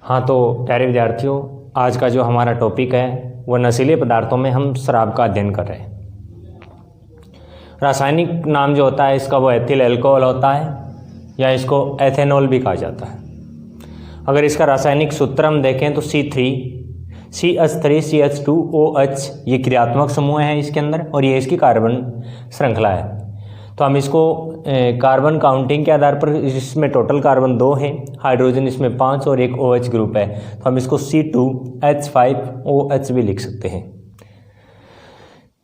हाँ, तो प्यारे विद्यार्थियों, आज का जो हमारा टॉपिक है वो नशीले पदार्थों में हम शराब का अध्ययन कर रहे हैं। रासायनिक नाम जो होता है इसका वो एथिल अल्कोहल होता है या इसको एथेनॉल भी कहा जाता है। अगर इसका रासायनिक सूत्र हम देखें तो CH3CH2OH ये क्रियात्मक समूह है इसके अंदर और ये इसकी कार्बन श्रृंखला है। तो हम इसको कार्बन काउंटिंग के आधार पर, इसमें टोटल कार्बन 2 हैं, हाइड्रोजन इसमें 5 और एक OH ग्रुप है, तो हम इसको C2H5OH भी लिख सकते हैं।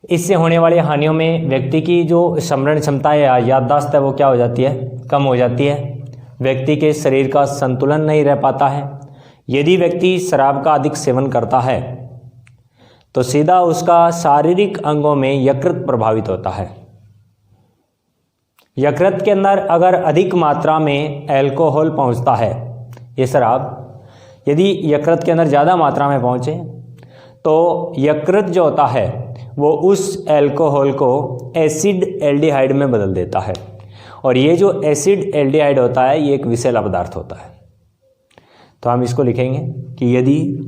इससे होने वाली हानियों में व्यक्ति की जो स्मरण क्षमता या याददाश्त है वो क्या हो जाती है, कम हो जाती है। व्यक्ति के शरीर का संतुलन नहीं रह पाता है। यदि व्यक्ति शराब का अधिक सेवन करता है तो सीधा उसका शारीरिक अंगों में यकृत प्रभावित होता है। यकृत के अंदर अगर अधिक मात्रा में अल्कोहल पहुंचता है, ये शराब यदि यकृत के अंदर ज़्यादा मात्रा में पहुंचे तो यकृत जो होता है वो उस अल्कोहल को एसिड एल्डिहाइड में बदल देता है और ये जो एसिड एल्डिहाइड होता है ये एक विषैला पदार्थ होता है। तो हम इसको लिखेंगे कि यदि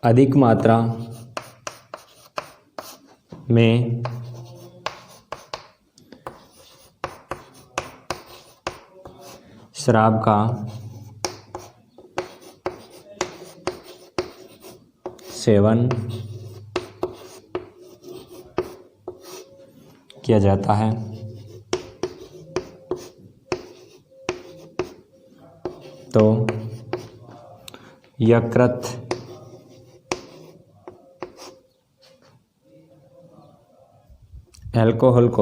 अधिक मात्रा में शराब का सेवन किया जाता है तो यकृत अल्कोहल को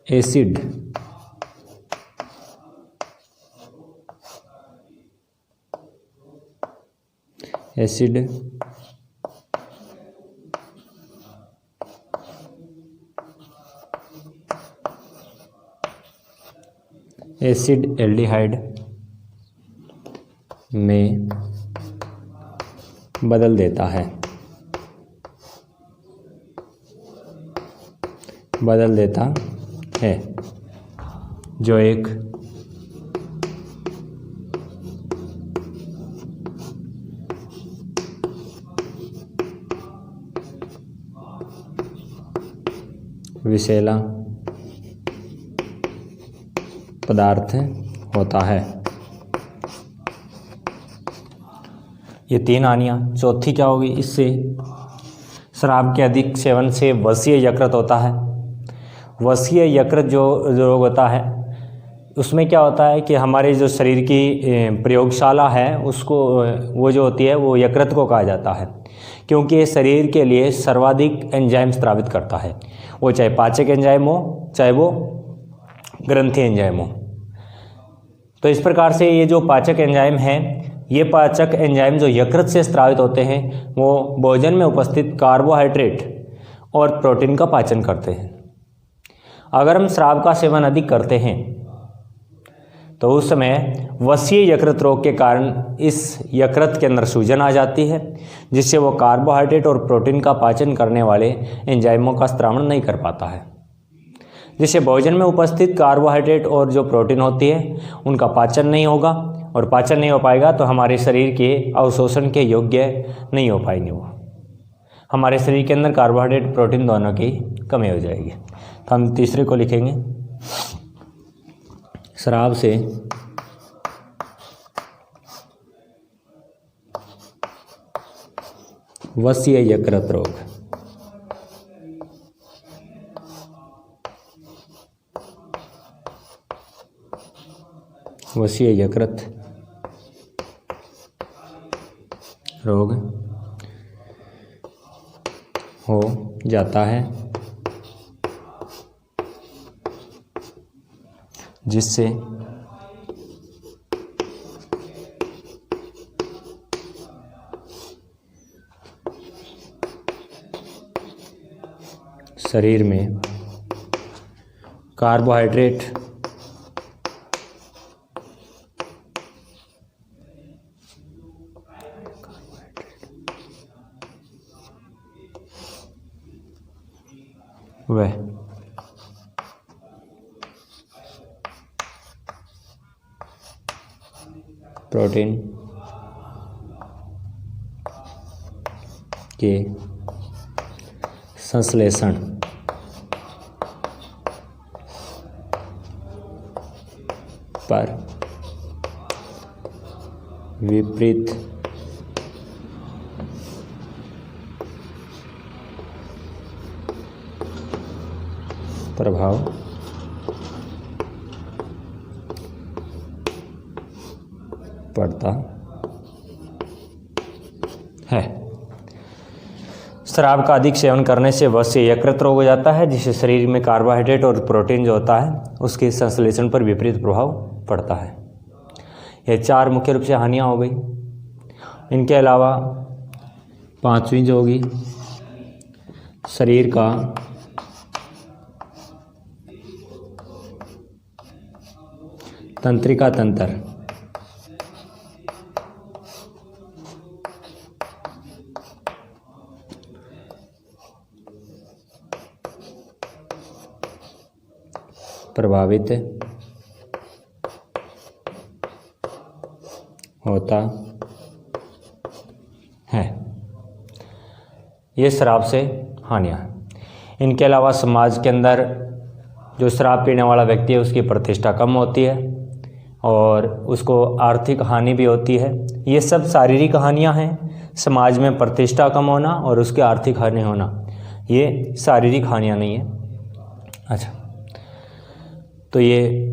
एसिड एल्डिहाइड में बदल देता है, जो एक विषैला पदार्थ होता है। ये 3 हानियाँ। चौथी क्या होगी, इससे शराब के अधिक सेवन से वसीय यकृत होता है। वसीय यकृत जो रोग होता है उसमें क्या होता है कि हमारे जो शरीर की प्रयोगशाला है उसको वो जो होती है वो यकृत को कहा जाता है, क्योंकि ये शरीर के लिए सर्वाधिक एंजाइम स्रावित करता है, वो चाहे पाचक एंजाइम हो चाहे वो ग्रंथि एंजाइम हो। तो इस प्रकार से ये जो पाचक एंजाइम हैं, ये पाचक एंजाइम जो यकृत से स्रावित होते हैं वो भोजन में उपस्थित कार्बोहाइड्रेट और प्रोटीन का पाचन करते हैं। अगर हम शराब का सेवन अधिक करते हैं तो उस समय वसीय यकृत रोग के कारण इस यकृत के अंदर सूजन आ जाती है, जिससे वो कार्बोहाइड्रेट और प्रोटीन का पाचन करने वाले एंजाइमों का स्त्रावण नहीं कर पाता है, जिससे भोजन में उपस्थित कार्बोहाइड्रेट और जो प्रोटीन होती है उनका पाचन नहीं होगा, और पाचन नहीं हो पाएगा तो हमारे शरीर के अवशोषण के योग्य नहीं हो पाएंगे। वो हमारे शरीर के अंदर कार्बोहाइड्रेट प्रोटीन दोनों की कमी हो जाएगी। तो हम तीसरे को लिखेंगे, शराब से वसीय यकृत रोग। वसीय यकृत रोग हो जाता है, जिससे शरीर में कार्बोहाइड्रेट वह प्रोटीन के संश्लेषण पर विपरीत प्रभाव पड़ता है। शराब का अधिक सेवन करने से वश्य यकृत रोग हो जाता है, जिससे शरीर में कार्बोहाइड्रेट और प्रोटीन जो होता है उसके संश्लेषण पर विपरीत प्रभाव पड़ता है। ये 4 मुख्य रूप से हानियाँ हो गई। इनके अलावा 5वीं जो होगी शरीर का तंत्रिका तंत्र प्रभावित होता है। ये शराब से हानियाँ हैं। इनके अलावा समाज के अंदर जो शराब पीने वाला व्यक्ति है उसकी प्रतिष्ठा कम होती है और उसको आर्थिक हानि भी होती है। ये सब शारीरिक हानियाँ हैं। समाज में प्रतिष्ठा कम होना और उसकी आर्थिक हानि होना, ये शारीरिक हानियाँ नहीं है। अच्छा, तो ये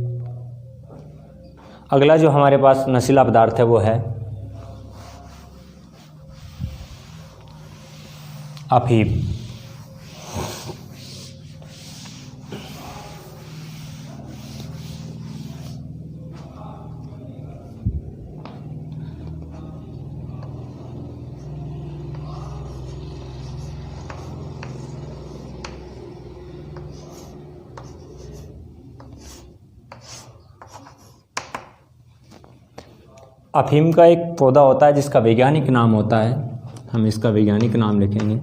अगला जो हमारे पास नशीला पदार्थ है वो है अफीम। अफीम का एक पौधा होता है जिसका वैज्ञानिक नाम होता है, हम इसका वैज्ञानिक नाम लिखेंगे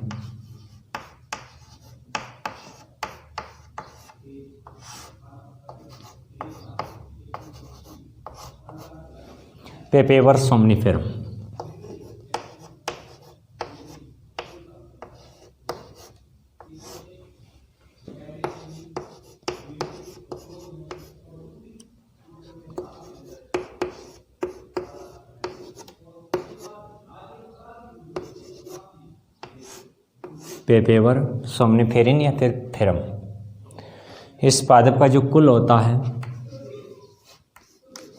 पेपेवर सोमनिफेरम। पेपेवर सोमनिफेरिन या फिर फेरम। इस पादप का जो कुल होता है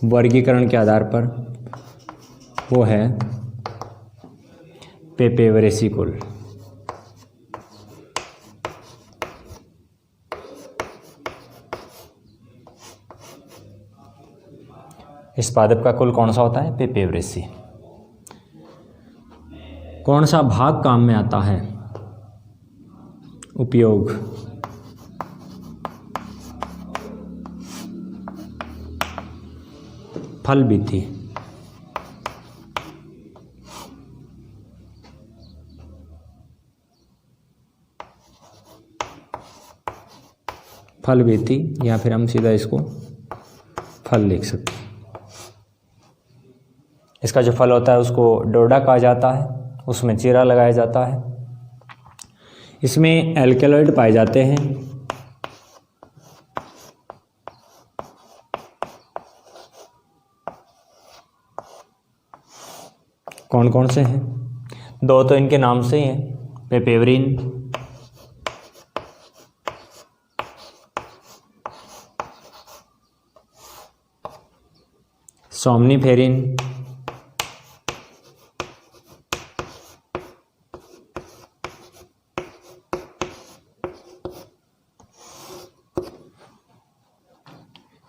वर्गीकरण के आधार पर वो है पेपेवरेसी कुल। इस पादप का कुल कौन सा होता है? पेपेवरेसी। कौन सा भाग काम में आता है? उपयोग। फल वृद्धि। फल वृद्धि या फिर हम सीधा इसको फल लिख सकते हैं। इसका जो फल होता है उसको डोडा कहा जाता है, उसमें चीरा लगाया जाता है। इसमें एल्केलॉइड पाए जाते हैं। कौन कौन से हैं? 2 तो इनके नाम से ही हैं, पेपेवरिन सोमनिफेरिन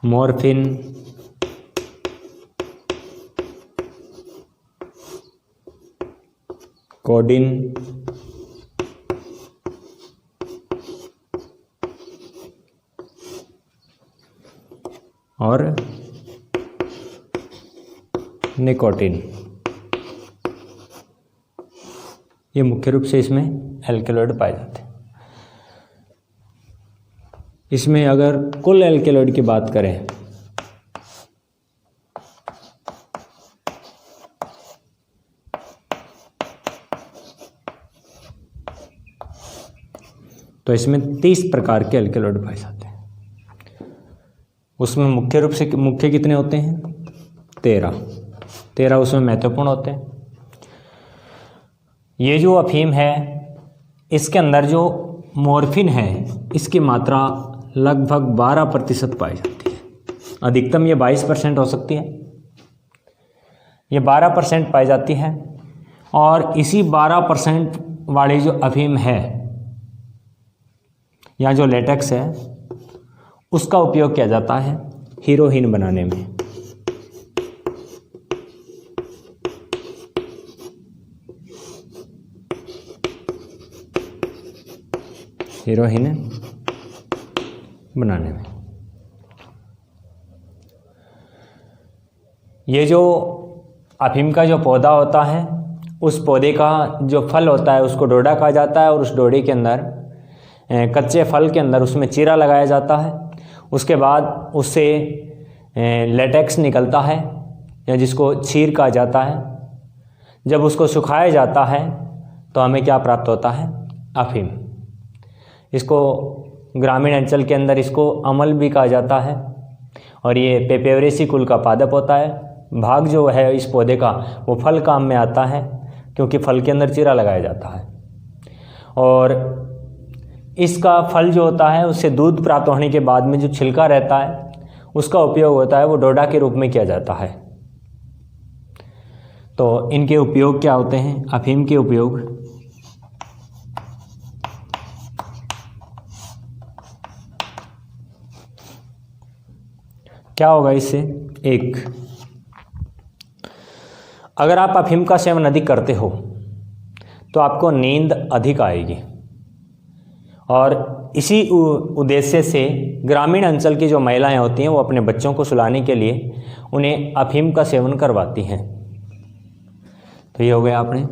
मॉर्फिन कोडिन और निकोटिन। ये मुख्य रूप से इसमें एल्केलॉइड पाए जाते हैं। इसमें अगर कुल एल्केलॉइड की बात करें तो इसमें 30 प्रकार के एल्केलॉइड पाए जाते हैं। उसमें मुख्य रूप से मुख्य कितने होते हैं? 13 उसमें महत्वपूर्ण होते हैं। ये जो अफीम है इसके अंदर जो मॉर्फिन है इसकी मात्रा लगभग 12% पाई जाती है। अधिकतम ये 22% हो सकती है, ये 12% पाई जाती है। और इसी 12% वाली जो अफीम है या जो लेटेक्स है उसका उपयोग किया जाता है हीरोइन बनाने में। हीरोइन बनाने में ये जो अफीम का जो पौधा होता है उस पौधे का जो फल होता है उसको डोडा कहा जाता है। और उस डोडे के अंदर कच्चे फल के अंदर उसमें चीरा लगाया जाता है। उसके बाद उससे लेटेक्स निकलता है या जिसको छीर कहा जाता है। जब उसको सुखाया जाता है तो हमें क्या प्राप्त होता है? अफीम। इसको ग्रामीण अंचल के अंदर इसको अमल भी कहा जाता है। और ये पेपेवरेसी कुल का पादप होता है। भाग जो है इस पौधे का वो फल काम में आता है क्योंकि फल के अंदर चीरा लगाया जाता है। और इसका फल जो होता है उससे दूध प्राप्त होने के बाद में जो छिलका रहता है उसका उपयोग होता है वो डोडा के रूप में किया जाता है। तो इनके उपयोग क्या होते हैं? अफीम के उपयोग क्या होगा इससे? एक, अगर आप अफीम का सेवन अधिक करते हो तो आपको नींद अधिक आएगी। और इसी उद्देश्य से ग्रामीण अंचल की जो महिलाएं होती हैं वो अपने बच्चों को सुलाने के लिए उन्हें अफीम का सेवन करवाती हैं। तो ये हो गया आपने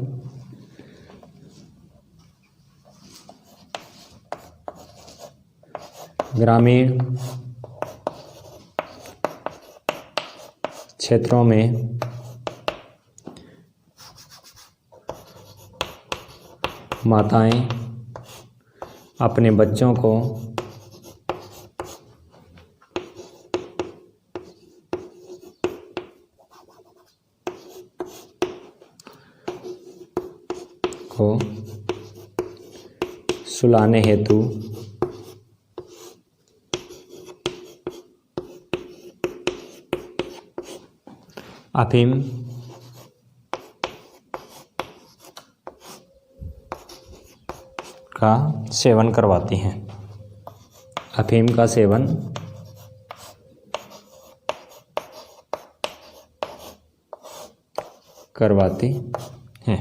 ग्रामीण क्षेत्रों में माताएं अपने बच्चों को सुलाने हेतु अफीम का सेवन करवाती हैं। अफीम का सेवन करवाती हैं।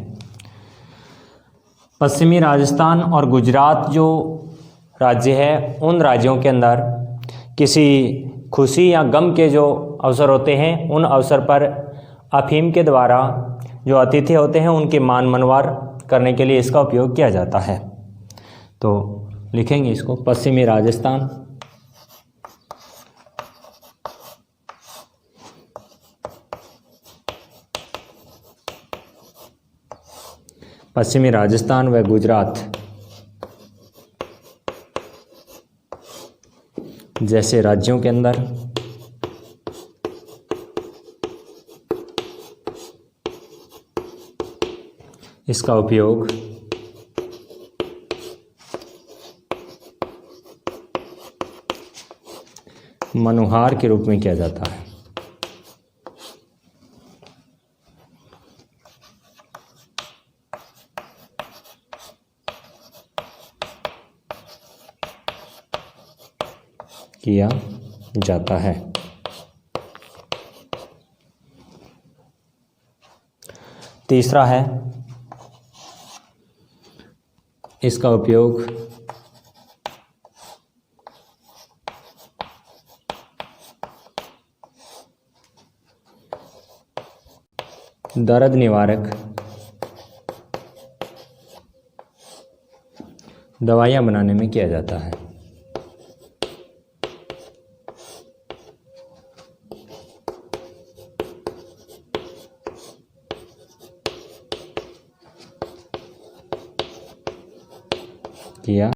पश्चिमी राजस्थान और गुजरात जो राज्य है उन राज्यों के अंदर किसी खुशी या गम के जो अवसर होते हैं उन अवसर पर अफीम के द्वारा जो अतिथि होते हैं उनके मान मनवार करने के लिए इसका उपयोग किया जाता है। तो लिखेंगे इसको पश्चिमी राजस्थान पश्चिमी राजस्थान व गुजरात जैसे राज्यों के अंदर इसका उपयोग मनोहार के रूप में किया जाता है। किया जाता है। तीसरा है इसका उपयोग दर्द निवारक दवाइयाँ बनाने में किया जाता है। किया।